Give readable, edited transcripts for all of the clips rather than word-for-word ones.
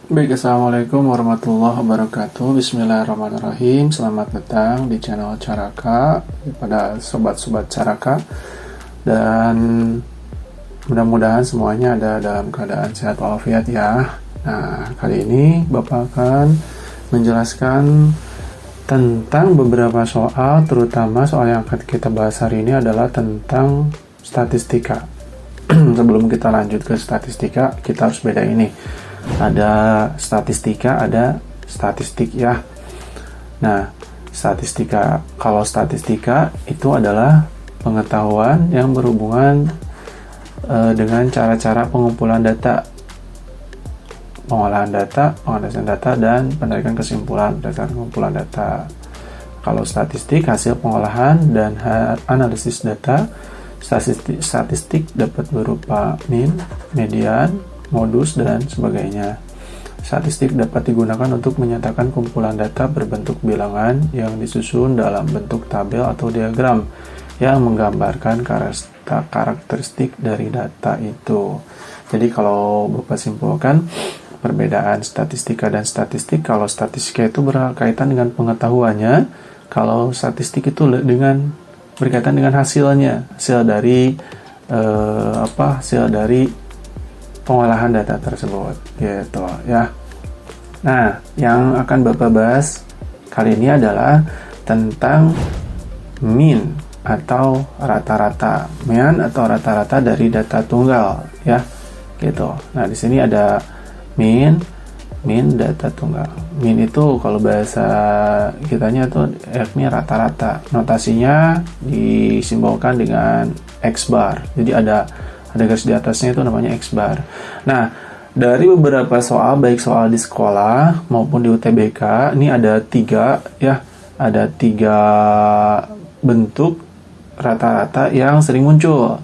Baik, Assalamualaikum warahmatullahi wabarakatuh. Bismillahirrahmanirrahim. Selamat datang di channel Caraka kepada sobat-sobat Caraka. Dan mudah-mudahan semuanya ada dalam keadaan sehat walafiat ya. Nah, kali ini Bapak akan menjelaskan tentang beberapa soal, terutama soal yang akan kita bahas hari ini adalah tentang statistika. Sebelum kita lanjut ke statistika, kita harus beda ini. Ada statistika, ada statistik ya. Nah, kalau statistika itu adalah pengetahuan yang berhubungan dengan cara-cara pengumpulan data, pengolahan data, penganalisan data, dan penarikan kesimpulan berdasarkan pengumpulan data. Kalau statistik, hasil pengolahan dan analisis data. Statistik dapat berupa min, median, modus, dan sebagainya. Statistik dapat digunakan untuk menyatakan kumpulan data berbentuk bilangan yang disusun dalam bentuk tabel atau diagram yang menggambarkan karakteristik dari data itu. Jadi kalau Bapak simpulkan perbedaan statistika dan statistik, kalau statistika itu berkaitan dengan pengetahuannya, kalau statistik itu berkaitan dengan hasilnya, hasil dari pengolahan data tersebut gitu ya. Nah, yang akan Bapak bahas kali ini adalah tentang mean atau rata-rata, mean atau rata-rata dari data tunggal ya gitu. Nah, di sini ada mean data tunggal. Mean itu kalau bahasa kitanya tuh yakni rata-rata. Notasinya disimbolkan dengan X bar. Jadi ada garis di atasnya itu namanya X bar. Nah, dari beberapa soal, baik soal di sekolah maupun di UTBK, ini ada tiga bentuk rata-rata yang sering muncul.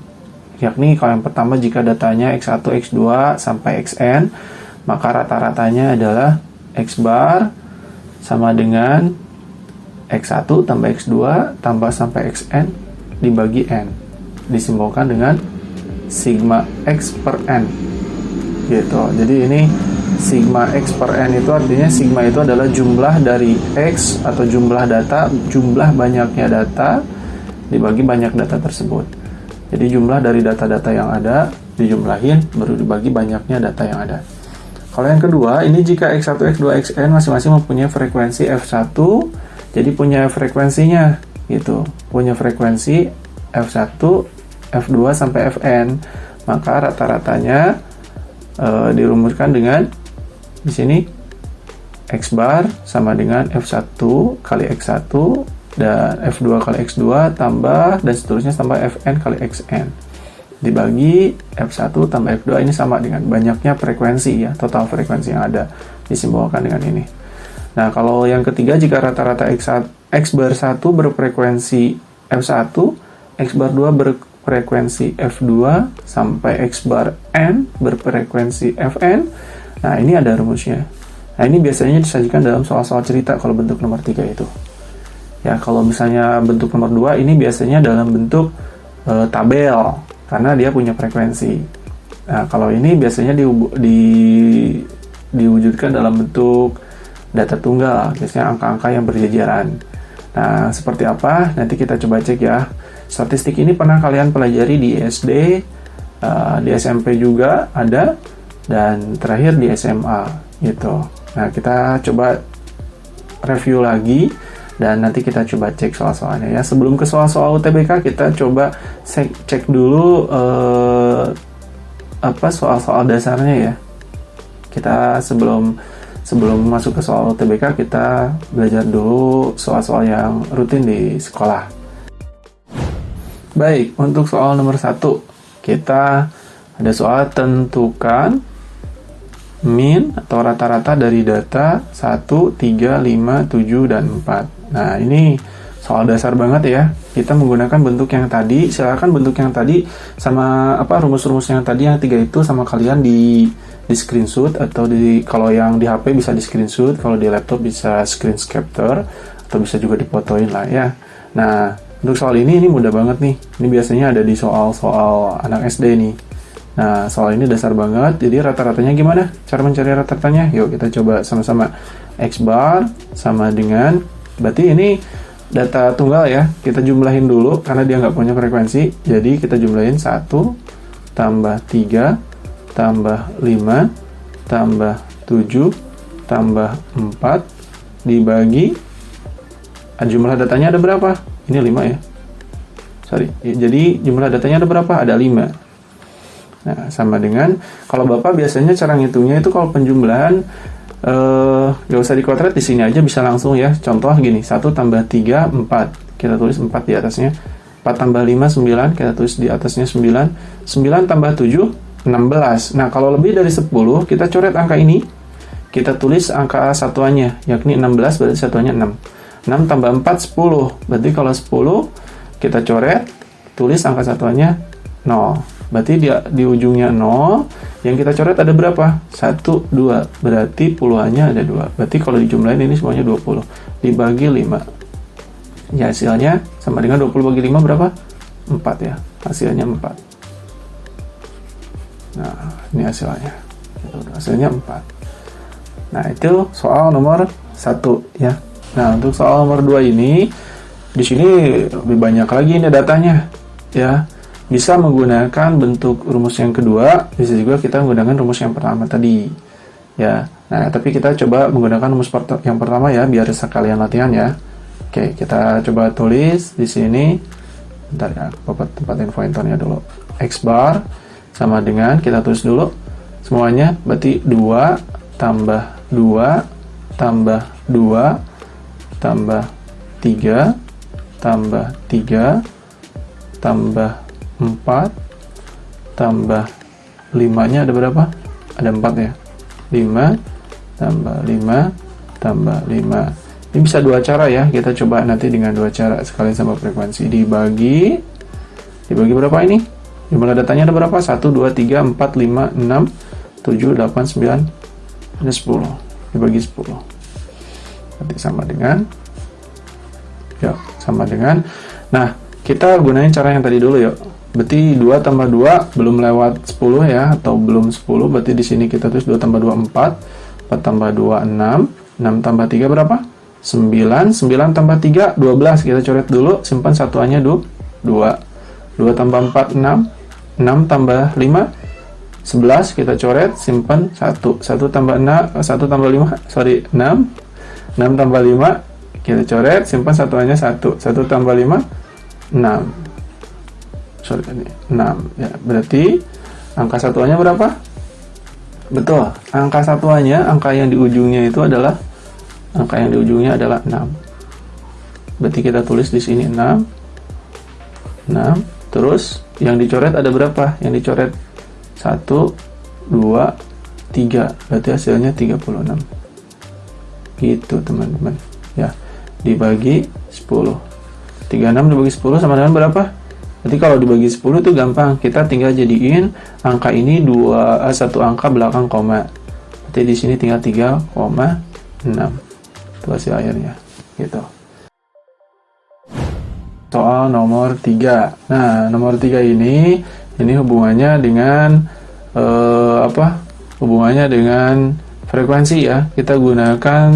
Yakni kalau yang pertama, jika datanya X1, X2 sampai Xn, maka rata-ratanya adalah X bar sama dengan X1 tambah X2 tambah sampai Xn dibagi N. Disimbolkan dengan sigma X per N gitu. Jadi ini sigma X per N itu artinya sigma itu adalah jumlah dari X atau jumlah data, jumlah banyaknya data dibagi banyak data tersebut. Jadi jumlah dari data-data yang ada dijumlahin baru dibagi banyaknya data yang ada. Kalau yang kedua, ini jika X1, X2, Xn masing-masing mempunyai frekuensi F1, jadi punya frekuensinya gitu. Punya frekuensi F1, F2 sampai Fn, maka rata-ratanya dirumuskan dengan di sini X bar sama dengan F1 kali X1 dan F2 kali X2 tambah dan seterusnya tambah Fn kali Xn dibagi F1 tambah F2, ini sama dengan banyaknya frekuensi ya, total frekuensi yang ada, disimbolkan dengan ini. Nah, kalau yang ketiga, jika rata-rata X bar 1 berfrekuensi F1, X bar 2 berfrekuensi F2 sampai X bar N berfrekuensi Fn. Nah, ini ada rumusnya. Nah, ini biasanya disajikan dalam soal-soal cerita kalau bentuk nomor 3 itu. Ya, kalau misalnya bentuk nomor 2 ini biasanya dalam bentuk tabel karena dia punya frekuensi. Nah, kalau ini biasanya diwujudkan dalam bentuk data tunggal, biasanya angka-angka yang berjajaran. Nah, seperti apa? Nanti kita coba cek ya. Statistik ini pernah kalian pelajari di SD, di SMP juga ada, dan terakhir di SMA gitu. Nah, kita coba review lagi dan nanti kita coba cek soal-soalnya ya. Sebelum ke soal-soal UTBK, kita coba cek dulu soal-soal dasarnya ya. Kita sebelum masuk ke soal UTBK, kita belajar dulu soal-soal yang rutin di sekolah. Baik, untuk soal nomor 1, kita ada soal tentukan mean atau rata-rata dari data 1, 3, 5, 7, dan 4. Nah, ini soal dasar banget ya. Kita menggunakan bentuk yang tadi. Silakan bentuk yang tadi sama rumus-rumus yang tadi yang 3 itu sama kalian di screenshot, atau kalau yang di HP bisa di screenshot, kalau di laptop bisa screen capture, atau bisa juga difotoin lah ya. Nah, untuk soal ini mudah banget nih. Ini biasanya ada di soal-soal anak SD nih. Nah, soal ini dasar banget. Jadi rata-ratanya gimana? Cara mencari rata-ratanya? Yuk kita coba sama-sama. X bar sama dengan, berarti ini data tunggal ya. Kita jumlahin dulu karena dia nggak punya frekuensi. Jadi kita jumlahin 1 tambah 3 tambah 5 tambah 7 tambah 4 dibagi jumlah datanya ada berapa? Ini 5 ya. Sorry. Jadi jumlah datanya ada berapa? Ada 5. Nah, sama dengan kalau Bapak biasanya cara ngitungnya itu kalau penjumlahan gak usah dikuadrat, di sini aja bisa langsung ya. Contoh gini, 1 tambah 3 4. Kita tulis 4 di atasnya. 4 tambah 5 9, kita tulis di atasnya 9. 9 tambah 7 16. Nah, kalau lebih dari 10, kita coret angka ini. Kita tulis angka satuannya, yakni 16, berarti satuannya 6. 6 tambah 4 10. Berarti kalau 10 kita coret, tulis angka satuannya 0. Berarti di ujungnya 0, yang kita coret ada berapa? 1, 2. Berarti puluhannya ada 2. Berarti kalau dijumlahin ini semuanya 20. Dibagi 5. Ya, hasilnya sama dengan 20 bagi 5 berapa? 4 ya. Hasilnya 4. Nah, ini hasilnya. Hasilnya 4. Nah, itu soal nomor 1 ya. Nah, untuk soal nomor 2 ini, di sini lebih banyak lagi ini datanya ya. Bisa menggunakan bentuk rumus yang kedua, bisa juga kita menggunakan rumus yang pertama tadi ya. Nah, tapi kita coba menggunakan rumus yang pertama ya, biar sekalian latihan ya. Oke, kita coba tulis di sini. Bentar ya, Bapak tempatin pointernya dulu. X bar sama dengan, kita tulis dulu semuanya, berarti 2 tambah 2 tambah 2 tambah 3 tambah 3 tambah 4 tambah 5-nya ada berapa? Ada 4 ya. 5 tambah 5 tambah 5. Ini bisa dua cara ya. Kita coba nanti dengan dua cara sekalian sama frekuensi. Dibagi berapa ini? Jumlah datanya ada berapa? 1, 2, 3, 4, 5, 6, 7, 8, 9, ada 10. Dibagi 10. Berarti sama dengan, yuk, sama dengan. Nah, kita gunain cara yang tadi dulu yuk. Berarti 2 tambah 2 belum lewat 10 ya, atau belum 10. Berarti di sini kita tulis 2 tambah 2 4, 4 tambah 2 6, 6 tambah 3 berapa? 9, 9 tambah 3 12. Kita coret dulu, simpan satuannya 2. 2 tambah 4 6, 6 tambah 5 11, kita coret, simpan 1. 1 tambah 6, 1 tambah 5, sorry, 6. 6 tambah 5, kita coret, simpan satuannya 1. 1 tambah 5 6. Sorry, 6 ya. Berarti angka satuannya berapa? Betul, angka satuannya, angka yang di ujungnya itu adalah 6. Berarti kita tulis di sini 6. Terus yang dicoret ada berapa? Yang dicoret 1, 2, 3. Berarti hasilnya 36. Gitu teman-teman ya. Dibagi 10. 36 dibagi 10 sama dengan berapa? Berarti kalau dibagi 10 itu gampang. Kita tinggal jadiin angka ini satu angka belakang koma. Berarti di sini tinggal 3,6. Itu hasil akhirnya. Gitu. Soal nomor 3. Nah, nomor 3 ini hubungannya dengan hubungannya dengan frekuensi ya. Kita gunakan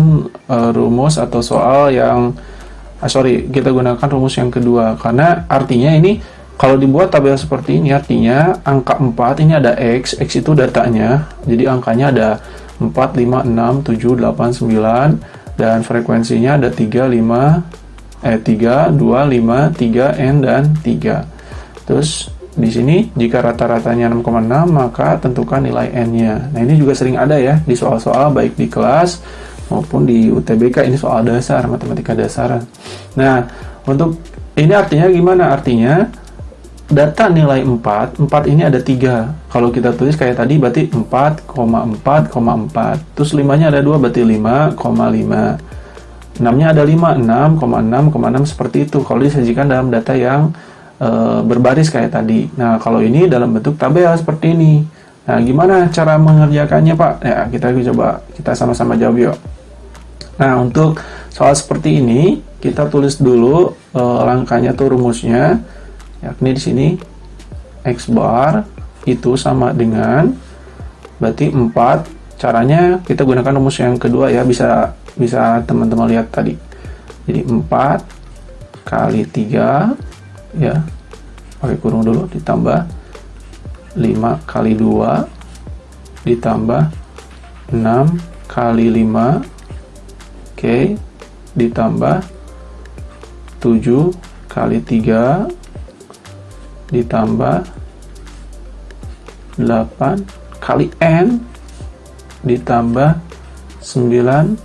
rumus atau soal yang kita gunakan rumus yang kedua, karena artinya ini kalau dibuat tabel seperti ini, artinya angka 4 ini ada X itu datanya, jadi angkanya ada 4, 5, 6, 7, 8, 9, dan frekuensinya ada 3, 2, 5, 3, N, dan 3. Terus di sini jika rata-ratanya 6,6, maka tentukan nilai N-nya. Nah, ini juga sering ada ya di soal-soal baik di kelas maupun di UTBK. Ini soal dasar, matematika dasar. Nah, untuk ini artinya gimana? Artinya data nilai 4 ini ada 3. Kalau kita tulis kayak tadi berarti 4,4,4. Terus 5-nya ada 2 berarti 5,5. 6-nya ada 5, 6,6,6 seperti itu. Kalau disajikan dalam data yang berbaris kayak tadi. Nah, kalau ini dalam bentuk tabel seperti ini. Nah, gimana cara mengerjakannya, Pak? Ya, kita sama-sama jawab yuk. Nah, untuk soal seperti ini, kita tulis dulu langkahnya tuh rumusnya, yakni di sini X bar itu sama dengan, berarti 4. Caranya kita gunakan rumus yang kedua ya, bisa teman-teman lihat tadi. Jadi 4 kali 3 ya, pakai kurung dulu, ditambah 5 kali 2 ditambah 6 kali 5, oke, ditambah 7 kali 3 ditambah 8 kali n ditambah 9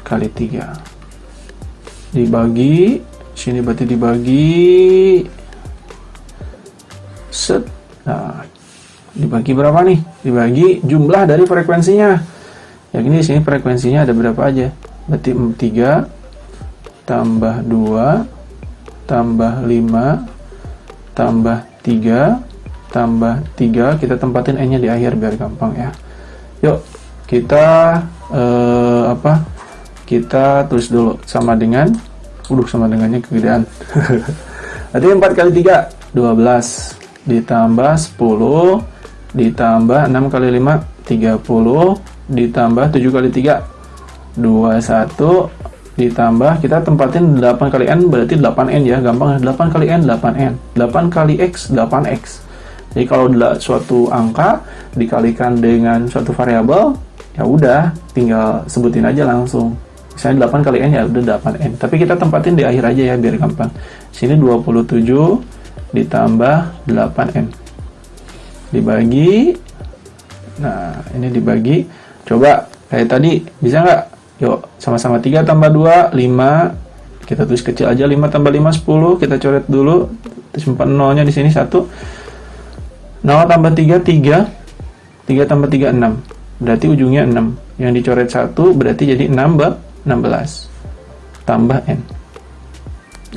kali 3 dibagi sini, berarti dibagi set. Nah, dibagi berapa nih? Dibagi jumlah dari frekuensinya. Yang ini di sini frekuensinya ada berapa aja? Berarti 3 tambah 2 tambah 5 tambah 3 tambah 3, kita tempatin n-nya di akhir biar gampang ya. Yuk, kita kita tulis dulu sama dengan, sama dengannya kegedean. Berarti 4 kali 3 12 ditambah 10 ditambah 6 kali 5 30 ditambah 7 kali 3 21 ditambah, kita tempatin 8 kali n berarti 8n ya, gampang. 8 kali n 8n, 8 kali x 8x. Jadi kalau suatu angka dikalikan dengan suatu variabel, ya udah tinggal sebutin aja langsung. Misalnya 8 kali n ya udah 8n. Tapi kita tempatin di akhir aja ya biar gampang. Sini 27 ditambah 8n. Dibagi. Nah, ini dibagi. Coba kayak tadi, bisa nggak? Yuk, sama-sama 3 tambah 2 5. Kita tulis kecil aja, 5 tambah 5 10. Kita coret dulu. Simpan nolnya di sini 1. 0 tambah 3 3. 3 tambah 3 6. Berarti ujungnya 6. Yang dicoret 1 berarti jadi 16 tambah n.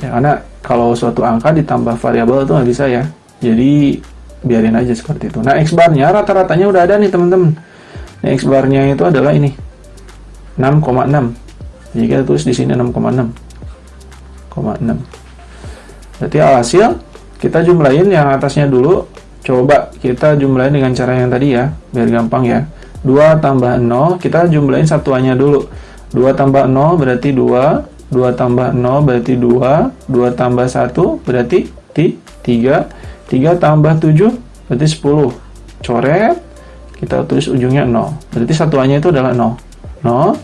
Ya, karena kalau suatu angka ditambah variabel itu nggak bisa ya. Jadi biarin aja seperti itu. Nah, X bar-nya rata-ratanya udah ada nih teman-teman. Nah, X bar-nya itu adalah ini 6,6. Jadi kita tulis di sini 6,6. Berarti alhasil kita jumlahin yang atasnya dulu. Coba kita jumlahin dengan cara yang tadi ya, biar gampang ya. 2 tambah 0, kita jumlahin satuannya dulu. 2 tambah 0 berarti 2, 2 tambah 0 berarti 2, 2 tambah 1 berarti 3, 3 tambah 7 berarti 10. Coret, kita tulis ujungnya 0. Berarti satuannya itu adalah 0. 0.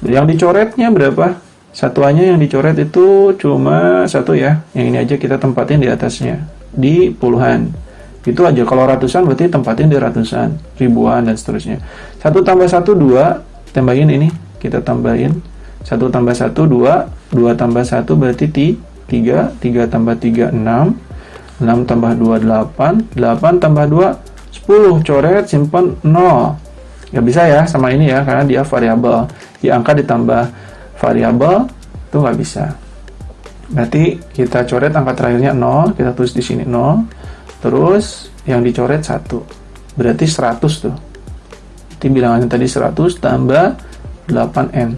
Yang dicoretnya berapa? Satuannya yang dicoret itu cuma 1 ya. Yang ini aja kita tempatin di atasnya. Di puluhan. Itu aja. Kalau ratusan berarti tempatin di ratusan, ribuan, dan seterusnya. 1 tambah 1, 2. Tambahin ini. Kita tambahin. 1 tambah 1, 2. 2 tambah 1 berarti 3. 3 tambah 3, 6. 6 tambah 2, 8. 8 tambah 2, 10. Coret, simpan 0. Gak bisa ya sama ini ya, karena dia variabel. Di angka ditambah variabel itu nggak bisa. Berarti kita coret angka terakhirnya 0. Kita tulis di sini 0. Terus yang dicoret 1. Berarti 100 tuh. Berarti bilangannya tadi 100 tambah 8n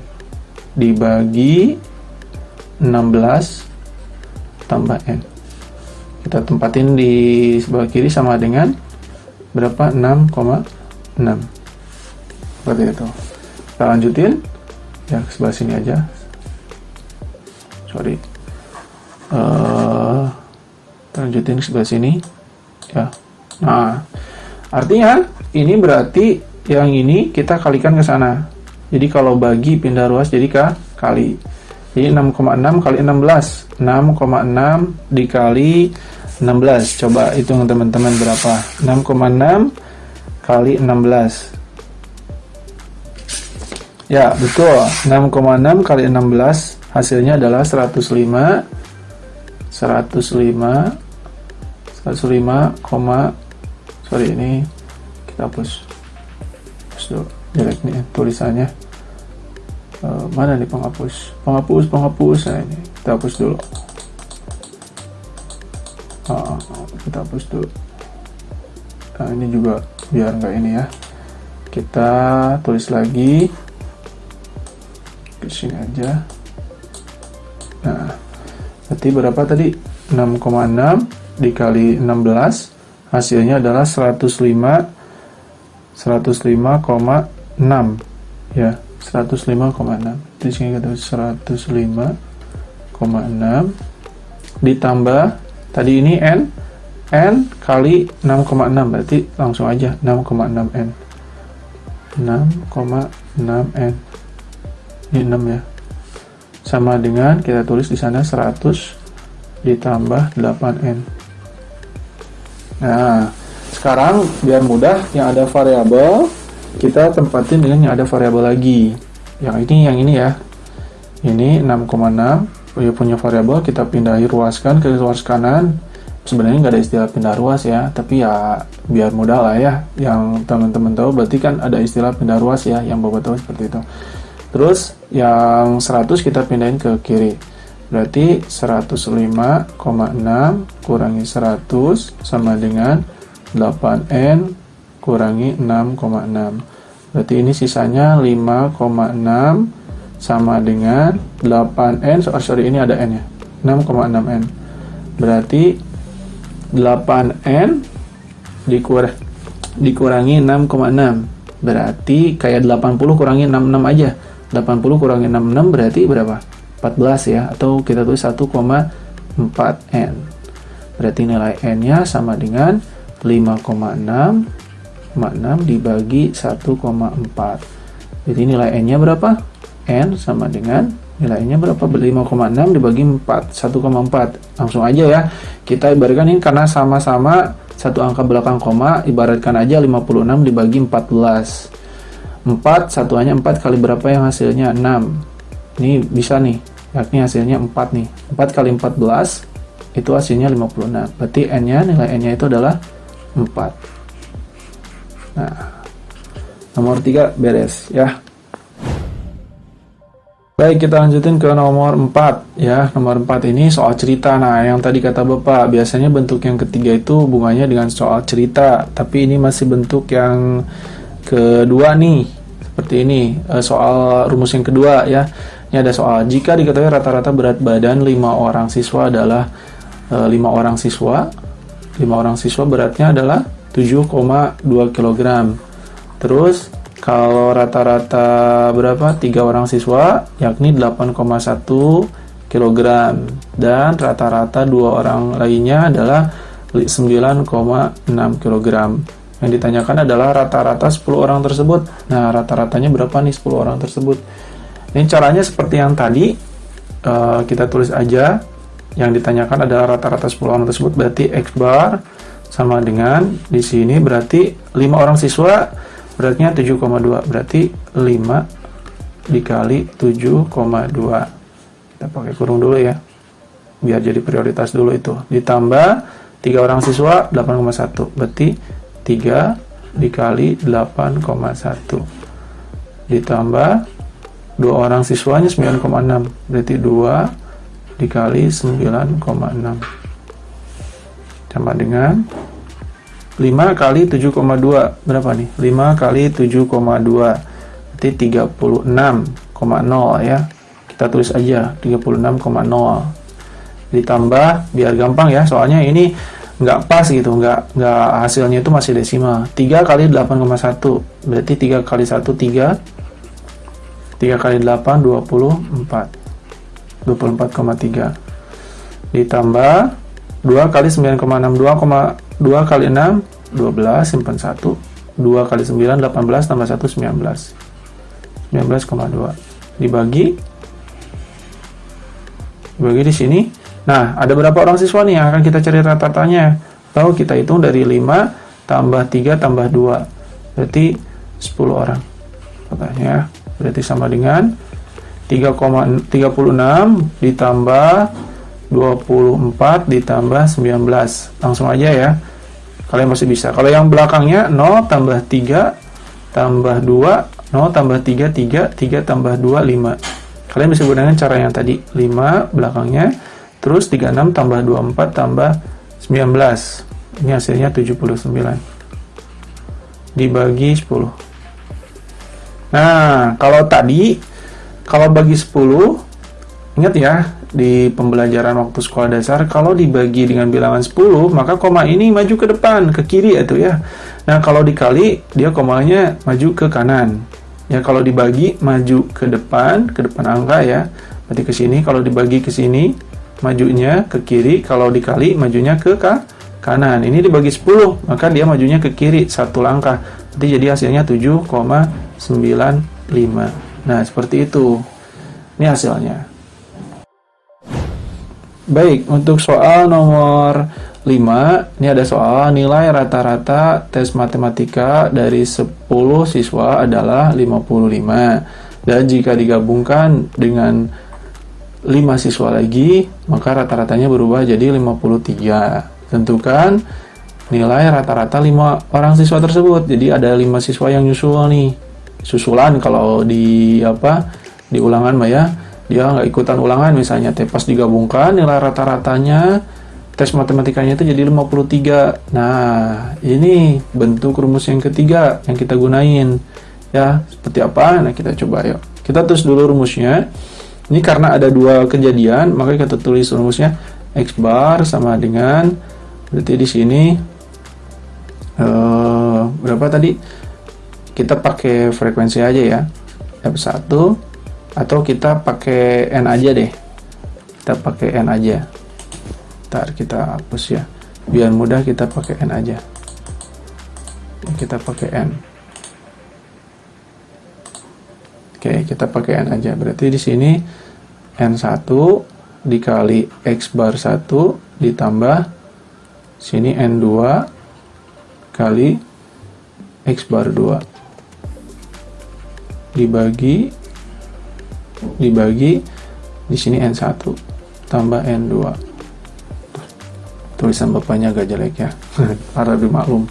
dibagi 16 tambah n. Kita tempatin di sebelah kiri sama dengan berapa? 6,6. Seperti itu. Kita lanjutin ya, ke sebelah sini aja. Sorry. Kita lanjutin ke sebelah sini ya. Nah, artinya ini berarti yang ini kita kalikan ke sana. Jadi kalau bagi pindah ruas jadi kali. Jadi 6,6 kali 16. 6,6 dikali 16. Coba hitung teman-teman berapa? 6,6 kali 16. Ya, betul. 6,6 kali 16 hasilnya adalah 105, sorry ini kita hapus dulu, jelek nih tulisannya. Mana nih penghapus? Nah ini kita hapus dulu. Kita hapus dulu. Nah ini juga biar nggak ini ya. Kita tulis lagi ke sini aja. Nah, berarti berapa tadi? 6,6 dikali 16 hasilnya adalah 105,6 ya, 105,6. Di sini kita 105,6 ditambah tadi ini n kali 6,6 berarti langsung aja 6,6n. 6,6n. Ini 6 ya. Sama dengan kita tulis di sana 100 ditambah 8n. Nah, sekarang biar mudah yang ada variabel kita tempatin dengan yang ada variabel lagi. Yang ini ya. Ini 6,6 punya variabel, kita pindahi ruaskan ke ruas kanan. Sebenarnya nggak ada istilah pindah ruas ya, tapi ya biar mudah lah ya. Yang teman-teman tahu berarti kan ada istilah pindah ruas ya, yang Bapak tahu seperti itu. Terus yang 100 kita pindahin ke kiri. Berarti 105,6 kurangi 100 sama dengan 8n kurangi 6,6. Berarti ini sisanya 5,6 sama dengan 8n. Sorry, ini ada n ya. 6,6n. Berarti 8n dikurangi 6,6. Berarti kayak 80 kurangi 66 aja. 80 kurangi 66 berarti berapa? 14 ya, atau kita tulis 1,4n. Berarti nilai n-nya sama dengan 5,6 dibagi 1,4. Jadi nilai n-nya berapa? N sama dengan nilai n-nya berapa? 5,6 dibagi 4, 1,4. Langsung aja ya. Kita ibaratkan ini karena sama-sama satu angka belakang koma, ibaratkan aja 56 dibagi 14. 4 satuannya 4 kali berapa yang hasilnya? 6. Ini bisa nih, yakni hasilnya 4 nih. 4 kali 14 itu hasilnya 56. Berarti n-nya, nilai n-nya itu adalah 4. Nah, nomor 3 beres ya. Baik, kita lanjutin ke nomor 4 ya. Nomor 4 ini soal cerita. Nah, yang tadi kata Bapak, biasanya bentuk yang ketiga itu hubungannya dengan soal cerita, tapi ini masih bentuk yang kedua nih, seperti ini, soal rumus yang kedua ya. Ini ada soal, jika diketahui rata-rata berat badan 5 orang siswa adalah 5 orang siswa beratnya adalah 7,2 kg. Terus kalau rata-rata berapa? 3 orang siswa yakni 8,1 kg, dan rata-rata 2 orang lainnya adalah 9,6 kg. Yang ditanyakan adalah rata-rata 10 orang tersebut. Nah, rata-ratanya berapa nih 10 orang tersebut? Ini caranya seperti yang tadi, kita tulis aja. Yang ditanyakan adalah rata-rata 10 orang tersebut, berarti X bar sama dengan di sini berarti 5 orang siswa beratnya 7,2, berarti 5 dikali 7,2. Kita pakai kurung dulu ya, biar jadi prioritas dulu itu. Ditambah 3 orang siswa 8,1, berarti 3 dikali 8,1. Ditambah 2 orang siswanya 9,6, berarti 2 dikali 9,6 sama dengan 5 kali 7,2. Berapa nih? 5 kali 7,2 berarti 36,0 ya. Kita tulis aja 36,0. Ditambah biar gampang ya, soalnya ini nggak pas gitu, nggak hasilnya itu masih desimal. 3 kali 8,1 berarti 3 kali 1 3 kali 8 24,3 ditambah 2 kali 9,6 2 kali 6 12 simpan 1 2 kali 9 18 tambah 1 19,2 dibagi di sini. Nah, ada berapa orang siswa nih yang akan kita cari rata-ratanya? Tahu, kita hitung dari 5 tambah 3 tambah 2 berarti 10 orang katanya. Berarti sama dengan 3,36 ditambah 24 ditambah 19. Langsung aja ya, kalian masih bisa. Kalau yang belakangnya 0 tambah 3 tambah 2, 0 tambah 3 3 tambah 2 5. Kalian bisa gunakan cara yang tadi, 5 belakangnya, terus 36 tambah 24 tambah 19. Ini hasilnya 79 dibagi 10. Nah, kalau tadi, kalau bagi 10, ingat ya, di pembelajaran waktu sekolah dasar, kalau dibagi dengan bilangan 10, maka koma ini maju ke depan, ke kiri itu ya. Nah, kalau dikali, dia komanya maju ke kanan. Ya, kalau dibagi, maju ke depan angka ya. Berarti ke sini, kalau dibagi ke sini, majunya ke kiri, kalau dikali, majunya ke kanan. Ini dibagi 10, maka dia majunya ke kiri, satu langkah. Berarti jadi hasilnya 7,95. Nah, seperti itu. Ini hasilnya. Baik, untuk soal nomor 5, ini ada soal nilai rata-rata tes matematika dari 10 siswa adalah 55. Dan jika digabungkan dengan 5 siswa lagi, maka rata-ratanya berubah jadi 53. Tentukan nilai rata-rata 5 orang siswa tersebut. Jadi ada 5 siswa yang nyusul nih. Susulan kalau di ulangan mah ya. Dia nggak ikutan ulangan misalnya, pas digabungkan nilai rata-ratanya tes matematikanya itu jadi 53. Nah, ini bentuk rumus yang ketiga yang kita gunain. Ya, seperti apa? Nah, kita coba yuk. Kita tulis dulu rumusnya. Ini karena ada dua kejadian, maka kita tulis rumusnya X bar sama dengan, berarti di sini berapa tadi? Kita pakai frekuensi aja ya, F1, atau kita pakai N aja deh. Kita pakai N aja. Ntar kita hapus ya. Biar mudah kita pakai N aja. Kita pakai N. Oke, kita pakai N aja. Berarti di sini N1 dikali X bar 1 ditambah sini N2 kali X bar 2 dibagi di sini N1 tambah N2. Tulisan bapaknya agak jelek ya. Harap dimaklum.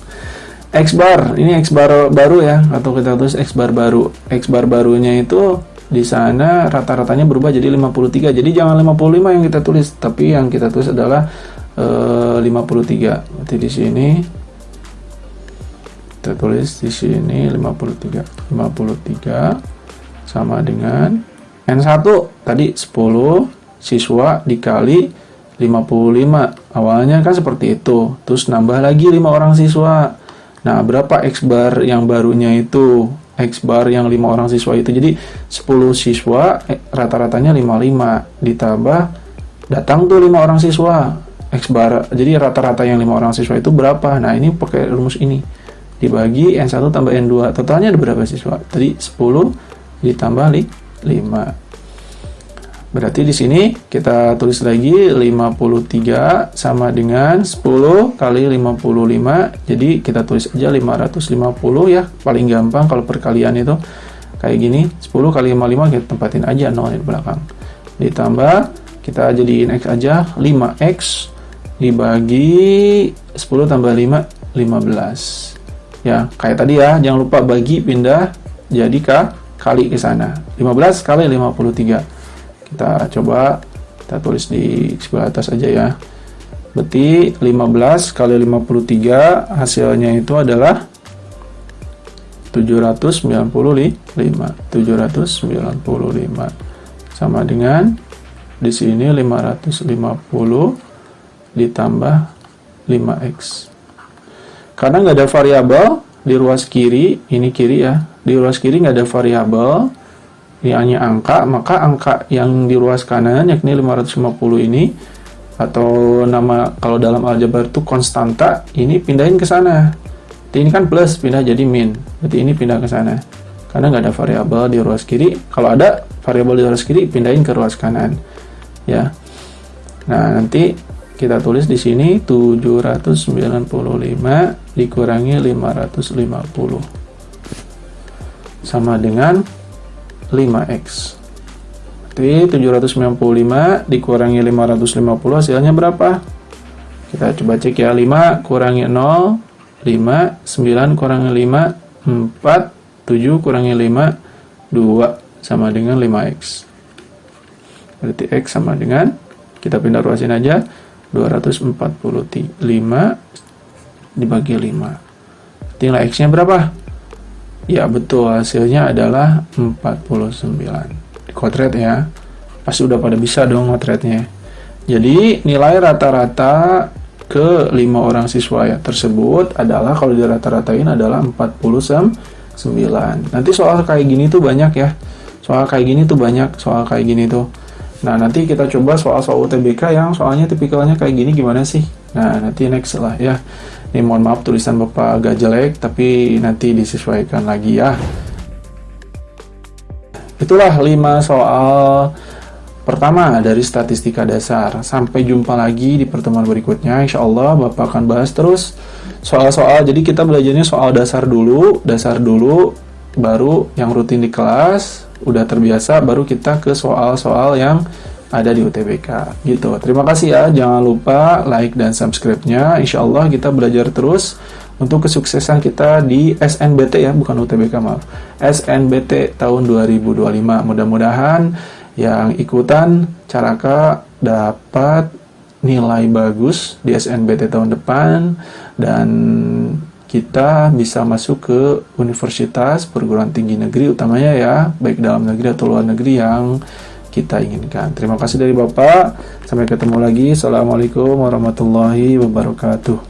X bar, ini X bar baru ya, atau kita tulis X bar baru. X bar barunya itu di sana rata-ratanya berubah jadi 53. Jadi jangan 55 yang kita tulis, tapi yang kita tulis adalah 53. Berarti di sini kita tulis di sini 53. 53 sama dengan N1 tadi 10 siswa dikali 55. Awalnya kan seperti itu. Terus nambah lagi 5 orang siswa. Nah, berapa X bar yang barunya itu? X bar yang 5 orang siswa itu. Jadi 10 siswa rata-ratanya 55 ditambah datang tuh 5 orang siswa. X bar. Jadi rata-rata yang 5 orang siswa itu berapa? Nah, ini pakai rumus ini. Dibagi N1 tambah N2. Totalnya ada berapa siswa? Tadi 10 ditambah 5. Berarti di sini kita tulis lagi 53 sama dengan 10 kali 55. Jadi kita tulis aja 550 ya. Paling gampang kalau perkalian itu kayak gini. 10 kali 55 kita tempatin aja 0 di belakang. Ditambah kita jadiin X aja 5X dibagi 10 tambah 5 15. Ya, kayak tadi ya, jangan lupa bagi pindah jadi kali ke sana. 15 kali 53. Kita coba kita tulis di sebelah atas aja ya. Berarti 15 kali 53 hasilnya itu adalah 795. 795 sama dengan di sini 550 ditambah 5x. Karena nggak ada variabel di ruas kiri, ini kiri ya. Di ruas kiri nggak ada variabel. Ini hanya angka, maka angka yang di ruas kanan yakni 550 ini, atau nama kalau dalam aljabar itu konstanta, ini pindahin ke sana. Jadi ini kan plus, pindah jadi min. Berarti ini pindah ke sana. Karena nggak ada variabel di ruas kiri. Kalau ada variabel di ruas kiri, pindahin ke ruas kanan. Ya. Nah, nanti kita tulis di sini 795 dikurangi 550 sama dengan 5x. Berarti 795 dikurangi 550 hasilnya berapa? Kita coba cek ya. 5 kurangi 0 5, 9 kurangi 5 4, 7 kurangi 5 2 sama dengan 5x. Berarti x sama dengan, kita pindah ruasin aja, 245 dibagi 5. Tinggal x-nya berapa? Ya betul, hasilnya adalah 49. Dikotret ya. Pasti udah pada bisa dong matretnya. Jadi nilai rata-rata ke 5 orang siswa ya tersebut adalah, kalau dirata-ratain adalah 49. Nanti soal kayak gini tuh banyak ya. Soal kayak gini tuh. Nah, nanti kita coba soal-soal UTBK yang soalnya tipikalnya kayak gini gimana sih? Nah, nanti next lah ya. Ini mohon maaf tulisan Bapak agak jelek, tapi nanti disesuaikan lagi ya. Itulah 5 soal pertama dari statistika dasar. Sampai jumpa lagi di pertemuan berikutnya. Insya Allah Bapak akan bahas terus soal-soal. Jadi kita belajarnya soal dasar dulu, baru yang rutin di kelas, udah terbiasa, baru kita ke soal-soal yang ada di UTBK gitu. Terima kasih ya, jangan lupa like dan subscribe-nya. Insya Allah kita belajar terus untuk kesuksesan kita di SNBT ya, bukan UTBK, maaf. SNBT tahun 2025. Mudah-mudahan yang ikutan Caraka dapat nilai bagus di SNBT tahun depan, dan kita bisa masuk ke universitas perguruan tinggi negeri utamanya ya, baik dalam negeri atau luar negeri yang kita inginkan. Terima kasih dari Bapak. Sampai ketemu lagi. Assalamualaikum warahmatullahi wabarakatuh.